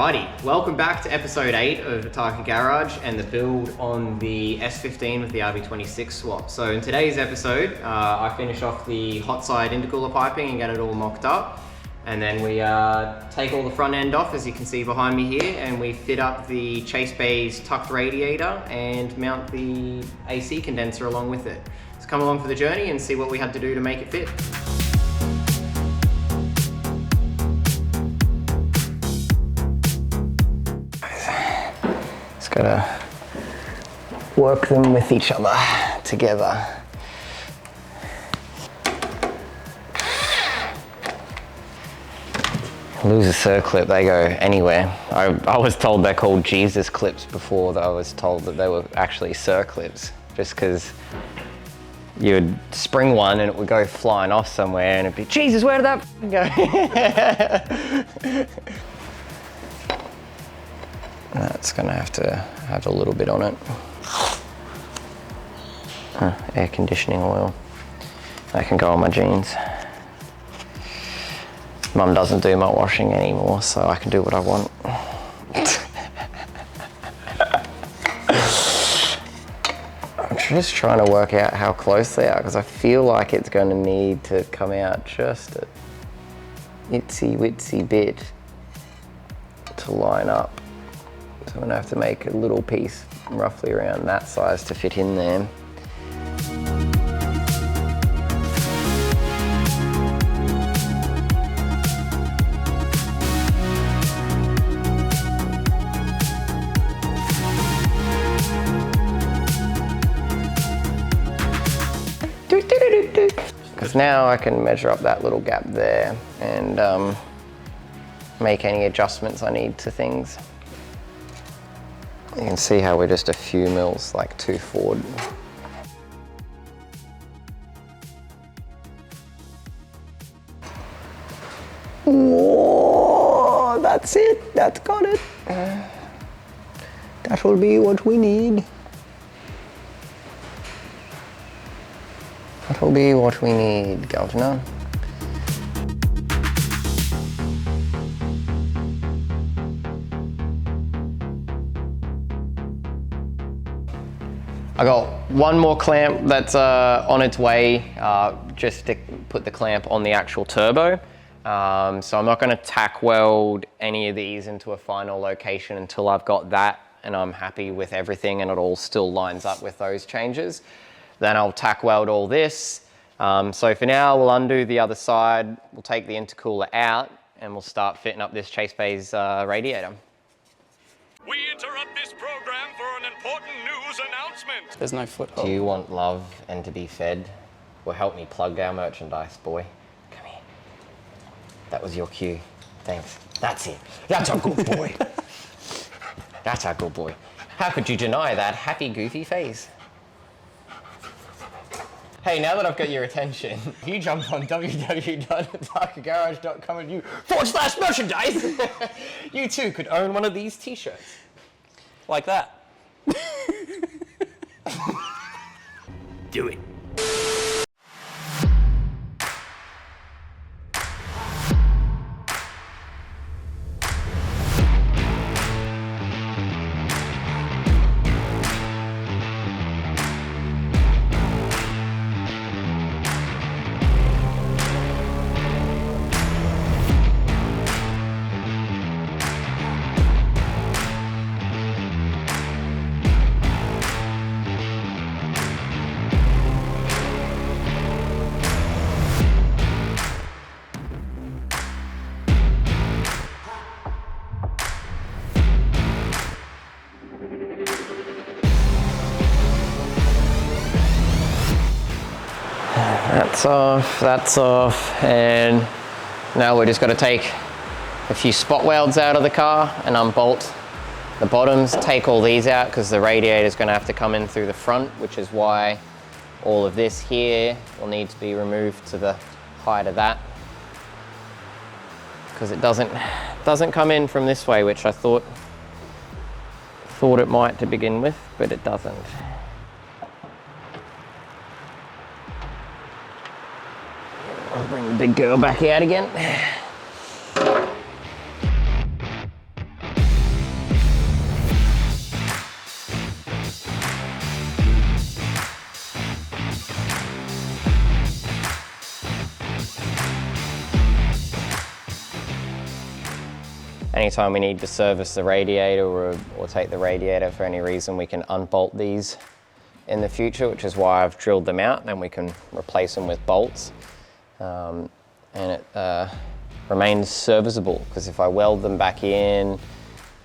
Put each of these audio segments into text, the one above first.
Alrighty, welcome back to episode 8 of Otaku Garage and the build on the S15 with the RB26 swap. So in today's episode, I finish off the hot side intercooler piping and get it all mocked up. And then we take all the front end off, as you can see behind me here, and we fit up the Chase Bays Tucked Radiator and mount the AC condenser along with it. So come along for the journey and see what we had to do to make it fit. Gotta work them with each other together. Lose a circlip, they go anywhere. I was told they're called Jesus clips before that I was told that they were actually circlips, just because you would spring one and it would go flying off somewhere and it'd be, Jesus, where did that go? That's gonna have to have a little bit on it. Air conditioning oil. That can go on my jeans. Mum doesn't do my washing anymore, so I can do what I want. I'm just trying to work out how close they are, because I feel like it's gonna need to come out just a itsy witsy bit to line up. So I'm gonna have to make a little piece roughly around that size to fit in there. Because now I can measure up that little gap there and make any adjustments I need to things. You can see how we're just a few mils, like too forward. Whoa, that's it, that's got it. That will be what we need. That will be what we need, Governor. I got one more clamp that's on its way, just to put the clamp on the actual turbo. So I'm not gonna tack weld any of these into a final location until I've got that and I'm happy with everything and it all still lines up with those changes. Then I'll tack weld all this. So for now, we'll undo the other side, we'll take the intercooler out and we'll start fitting up this Chase Bays radiator. We interrupt this program for an important news announcement. There's no foothold. Do you want love and to be fed? Well, help me plug our merchandise, boy. Come here. That was your cue. Thanks. That's it. That's a good boy. That's a good boy. How could you deny that happy, goofy face? Hey, now that I've got your attention, if you jump on www.otakugarage.com and /merchandise, you too could own one of these t-shirts. Like that. Do it. That's off, and now we're just going to take a few spot welds out of the car and unbolt the bottoms, take all these out because the radiator is going to have to come in through the front, which is why all of this here will need to be removed to the height of that, because it doesn't come in from this way, which I thought it might to begin with, but it doesn't. I'll bring the big girl back out again. anytime we need to service the radiator or take the radiator for any reason, we can unbolt these in the future, which is why I've drilled them out, and we can replace them with bolts. And it remains serviceable, because if I weld them back in,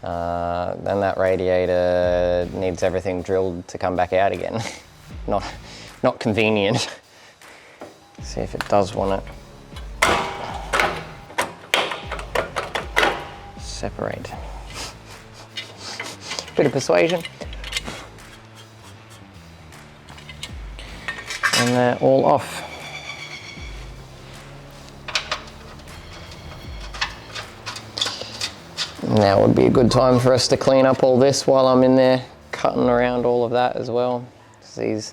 then that radiator needs everything drilled to come back out again. Not convenient. See if it does want it. Separate. Bit of persuasion. And they're all off. Now would be a good time for us to clean up all this while I'm in there cutting around all of that as well. These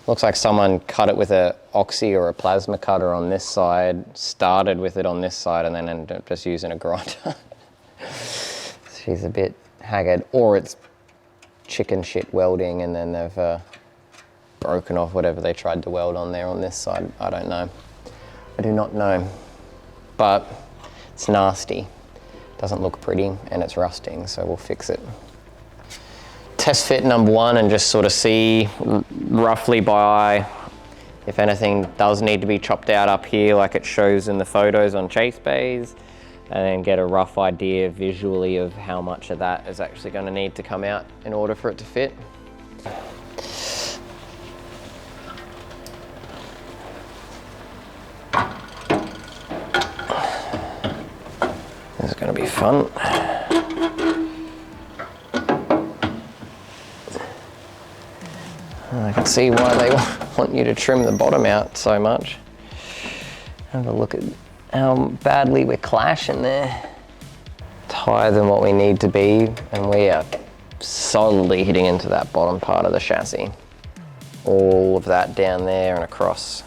looks like someone cut it with a oxy or a plasma cutter on this side, started with it on this side, and then ended up just using a grinder. She's a bit haggard, or it's chicken shit welding and then they've broken off whatever they tried to weld on there on this side. I don't know. I do not know, but it's nasty. Doesn't look pretty and it's rusting, so we'll fix it. Test fit number one and just sort of see roughly by eye if anything does need to be chopped out up here like it shows in the photos on Chase Bays, and then get a rough idea visually of how much of that is actually going to need to come out in order for it to fit. This is going to be fun. I can see why they want you to trim the bottom out so much. Have a look at how badly we're clashing there. It's higher than what we need to be, and we are solidly hitting into that bottom part of the chassis. All of that down there and across.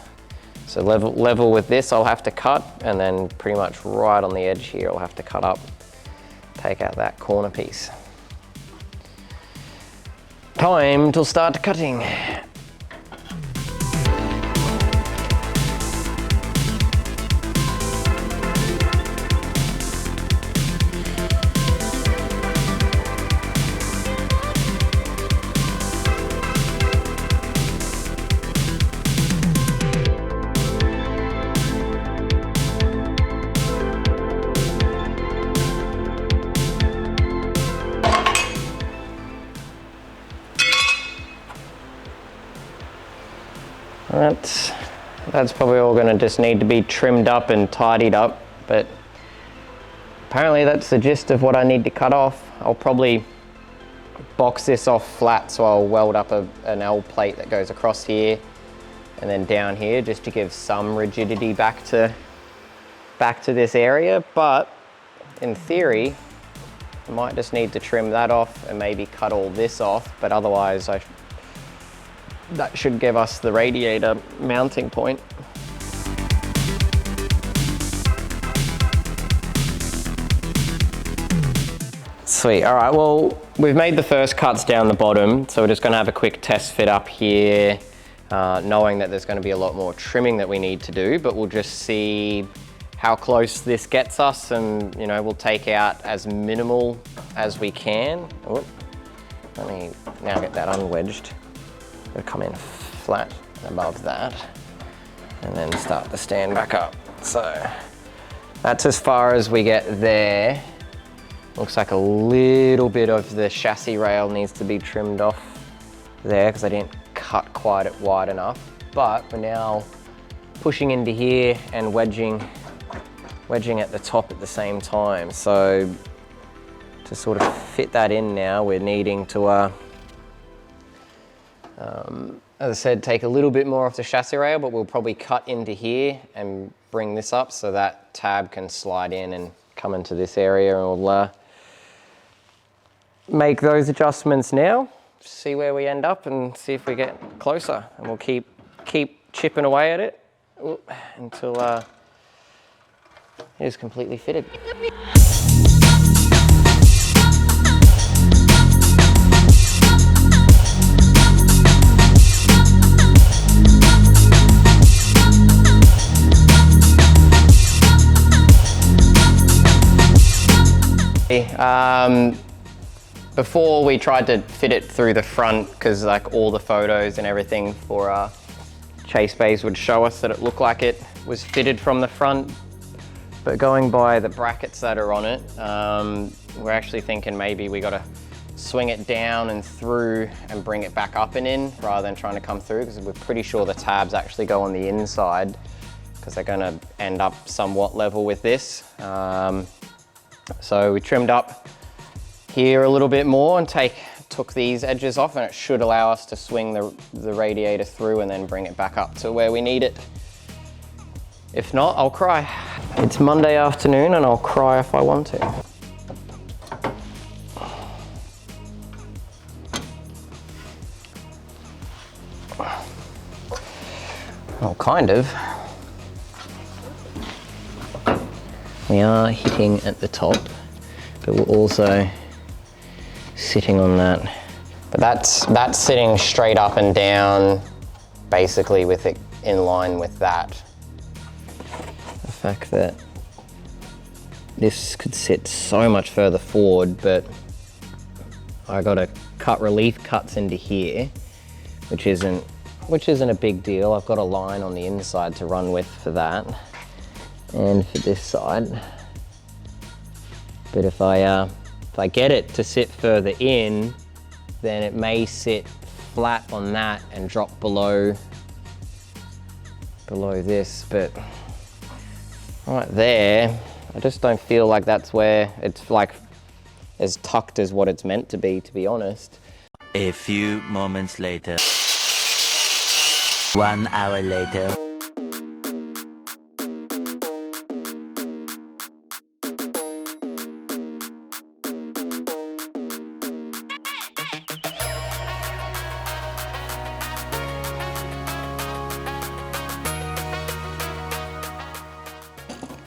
So level with this I'll have to cut, and then pretty much right on the edge here I'll have to cut up, take out that corner piece. Time to start cutting. That's probably all going to just need to be trimmed up and tidied up, but apparently that's the gist of what I need to cut off. I'll probably box this off flat, so I'll weld up an L plate that goes across here and then down here, just to give some rigidity back to this area. But in theory I might just need to trim that off and maybe cut all this off, but otherwise that should give us the radiator mounting point. Sweet, all right, well, we've made the first cuts down the bottom, so we're just gonna have a quick test fit up here, knowing that there's gonna be a lot more trimming that we need to do, but we'll just see how close this gets us, and we'll take out as minimal as we can. Oop. Let me now get that unwedged. It'll come in flat above that and then start to stand back up. So that's as far as we get there. Looks like a little bit of the chassis rail needs to be trimmed off there because I didn't cut quite it wide enough. But we're now pushing into here and wedging at the top at the same time. So to sort of fit that in now, we're needing to as I said, take a little bit more off the chassis rail, but we'll probably cut into here and bring this up so that tab can slide in and come into this area, and we'll make those adjustments now, see where we end up and see if we get closer, and we'll keep chipping away at it until it is completely fitted. Before we tried to fit it through the front because like all the photos and everything for Chase Bays would show us that it looked like it was fitted from the front. But going by the brackets that are on it, we're actually thinking maybe we got to swing it down and through and bring it back up and in rather than trying to come through, because we're pretty sure the tabs actually go on the inside because they're going to end up somewhat level with this. So we trimmed up here a little bit more and took these edges off, and it should allow us to swing the radiator through and then bring it back up to where we need it. If not, I'll cry. It's Monday afternoon and I'll cry if I want to. Well, kind of. We are hitting at the top, but we're also sitting on that. But that's sitting straight up and down, basically with it in line with that. The fact that this could sit so much further forward, but I got to cut relief cuts into here, which isn't a big deal. I've got a line on the inside to run with for that, and for this side. But if I get it to sit further in, then it may sit flat on that and drop below this. But right there, I just don't feel like that's where it's like as tucked as what it's meant to be honest. A few moments later. 1 hour later.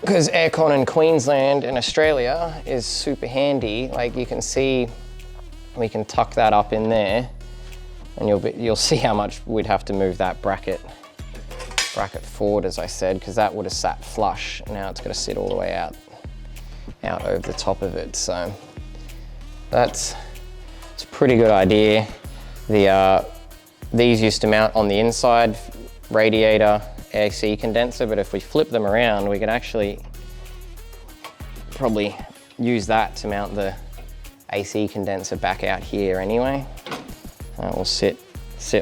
Because aircon in Queensland and Australia is super handy. Like you can see, we can tuck that up in there, and you'll see how much we'd have to move that bracket forward, as I said, because that would have sat flush. Now it's going to sit all the way out over the top of it. So it's a pretty good idea. These used to mount on the inside radiator AC condenser, but if we flip them around, we could actually probably use that to mount the AC condenser back out here anyway. We'll sit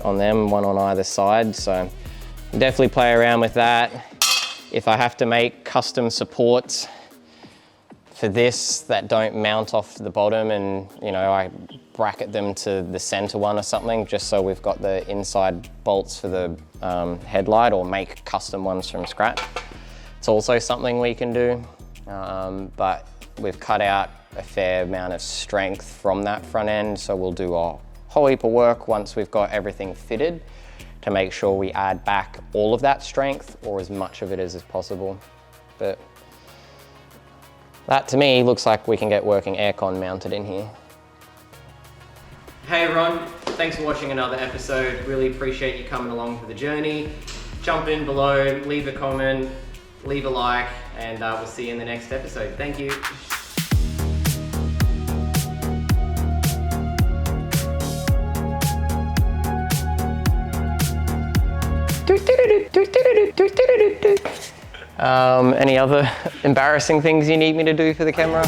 on them, one on either side, so definitely play around with that. If I have to make custom supports for this that don't mount off the bottom, and I bracket them to the center one or something, just so we've got the inside bolts for the headlight, or make custom ones from scratch. It's also something we can do, but we've cut out a fair amount of strength from that front end, so we'll do a whole heap of work once we've got everything fitted to make sure we add back all of that strength, or as much of it as possible. But that to me looks like we can get working aircon mounted in here. Hey everyone, thanks for watching another episode. Really appreciate you coming along for the journey. Jump in below, leave a comment, leave a like, and we'll see you in the next episode. Thank you. Any other embarrassing things you need me to do for the camera?